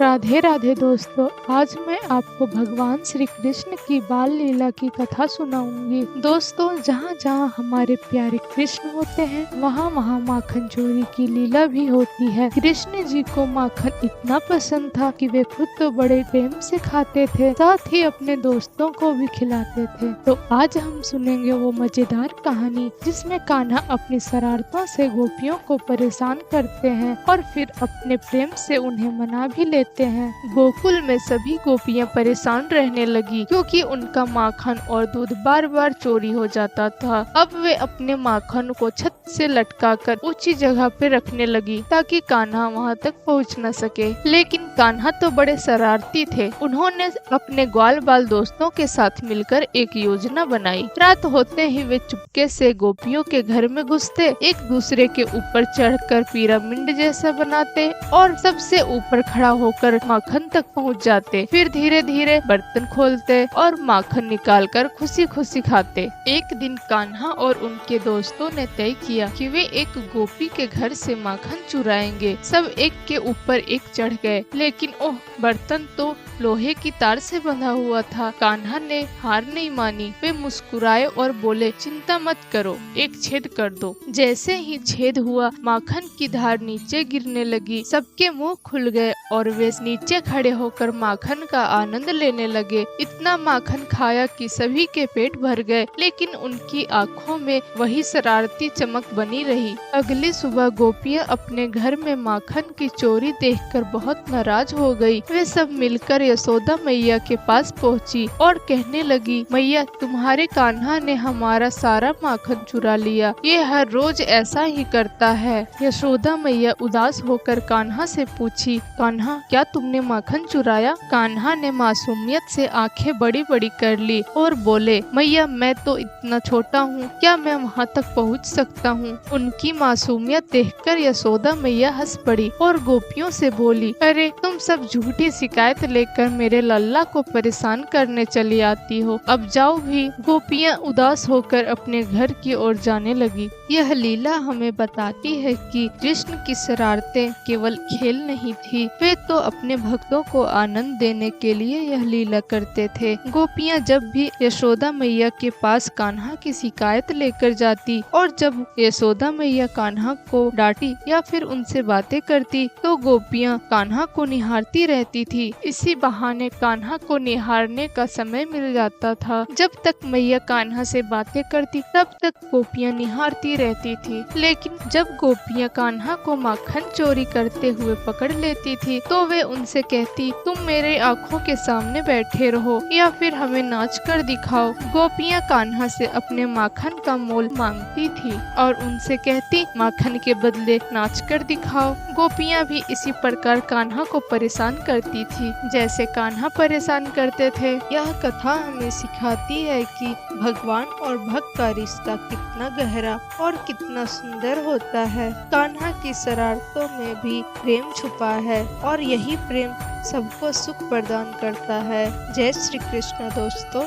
राधे राधे दोस्तों, आज मैं आपको भगवान श्री कृष्ण की बाल लीला की कथा सुनाऊंगी। दोस्तों, जहाँ जहाँ हमारे प्यारे कृष्ण होते हैं वहाँ वहाँ माखन चोरी की लीला भी होती है। कृष्ण जी को माखन इतना पसंद था कि वे खुद तो बड़े प्रेम से खाते थे, साथ ही अपने दोस्तों को भी खिलाते थे। तो आज हम सुनेंगे वो मजेदार कहानी जिसमें कान्हा अपनी शरारतों से गोपियों को परेशान करते हैं और फिर अपने प्रेम से उन्हें मना भी लेते हैं। गोकुल में सभी गोपियां परेशान रहने लगी क्योंकि उनका माखन और दूध बार बार चोरी हो जाता था। अब वे अपने माखन को छत से लटकाकर ऊंची जगह पे रखने लगी ताकि कान्हा वहां तक पहुंच न सके। लेकिन कान्हा तो बड़े शरारती थे। उन्होंने अपने ग्वाल बाल दोस्तों के साथ मिलकर एक योजना बनाई। रात होते ही वे चुपके से गोपियों के घर में घुसते, एक दूसरे के ऊपर चढ़कर पिरामिड जैसा बनाते और सबसे ऊपर खड़ा होकर माखन तक पहुंच जाते। फिर धीरे धीरे बर्तन खोलते और माखन निकालकर खुशी खुशी खाते। एक दिन कान्हा और उनके दोस्तों ने तय किया कि वे एक गोपी के घर से माखन चुराएंगे। सब एक के ऊपर एक चढ़ गए, लेकिन ओह, बर्तन तो लोहे की तार से बंधा हुआ था। कान्हा ने हार नहीं मानी। वे मुस्कुराए और बोले, चिंता मत करो, एक छेद कर दो। जैसे ही छेद हुआ, माखन की धार नीचे गिरने लगी। सबके मुंह खुल गए और वे नीचे खड़े होकर माखन का आनंद लेने लगे। इतना माखन खाया कि सभी के पेट भर गए, लेकिन उनकी आंखों में वही शरारती चमक बनी रही। अगली सुबह गोपियां अपने घर में माखन की चोरी देखकर बहुत नाराज हो गई। वे सब मिलकर यशोदा मैया के पास पहुंची और कहने लगी, मैया, तुम्हारे कान्हा ने हमारा सारा माखन चुरा लिया। ये हर रोज ऐसा ही करता है। यशोदा मैया उदास होकर कान्हा से पूछी, कान्हा, क्या तुमने माखन चुराया? कान्हा ने मासूमियत से आंखें बड़ी बड़ी कर ली और बोले, मैया, मैं तो इतना छोटा हूँ, क्या मैं वहाँ तक पहुँच सकता हूँ? उनकी मासूमियत देखकर यशोदा मैया हंस पड़ी और गोपियों से बोली, अरे तुम सब झूठी शिकायत लेकर मेरे लल्ला को परेशान करने चली आती हो। अब जाओ भी। गोपियाँ उदास होकर अपने घर की ओर जाने लगी। यह लीला हमें बताती है कि कृष्ण की शरारतें केवल खेल नहीं थी, वे तो अपने भक्तों को आनंद देने के लिए यह लीला करते थे। गोपियाँ जब भी यशोदा मैया के पास कान्हा की शिकायत लेकर जाती और जब यशोदा मैया कान्हा को डांटी या फिर उनसे बातें करती तो गोपियाँ कान्हा को निहारती रहती थी। इसी बहाने कान्हा को निहारने का समय मिल जाता था। जब तक मैया कान्हा से बातें करती तब तक गोपियाँ निहारती रहती थी। लेकिन जब गोपियाँ कान्हा को माखन चोरी करते हुए पकड़ लेती थी तो वे उनसे कहती, तुम मेरे आँखों के सामने बैठे रहो या फिर हमें नाच कर दिखाओ। गोपियाँ कान्हा से अपने माखन का मोल मांगती थी और उनसे कहती, माखन के बदले नाच कर दिखाओ। गोपियाँ भी इसी प्रकार कान्हा को परेशान करती थी जैसे कान्हा परेशान करते थे। यह कथा हमें सिखाती है कि भगवान और भक्त का रिश्ता कितना गहरा और कितना सुंदर होता है। कान्हा की शरारतों में भी प्रेम छुपा है और यही प्रेम सबको सुख प्रदान करता है। जय श्री कृष्ण दोस्तों।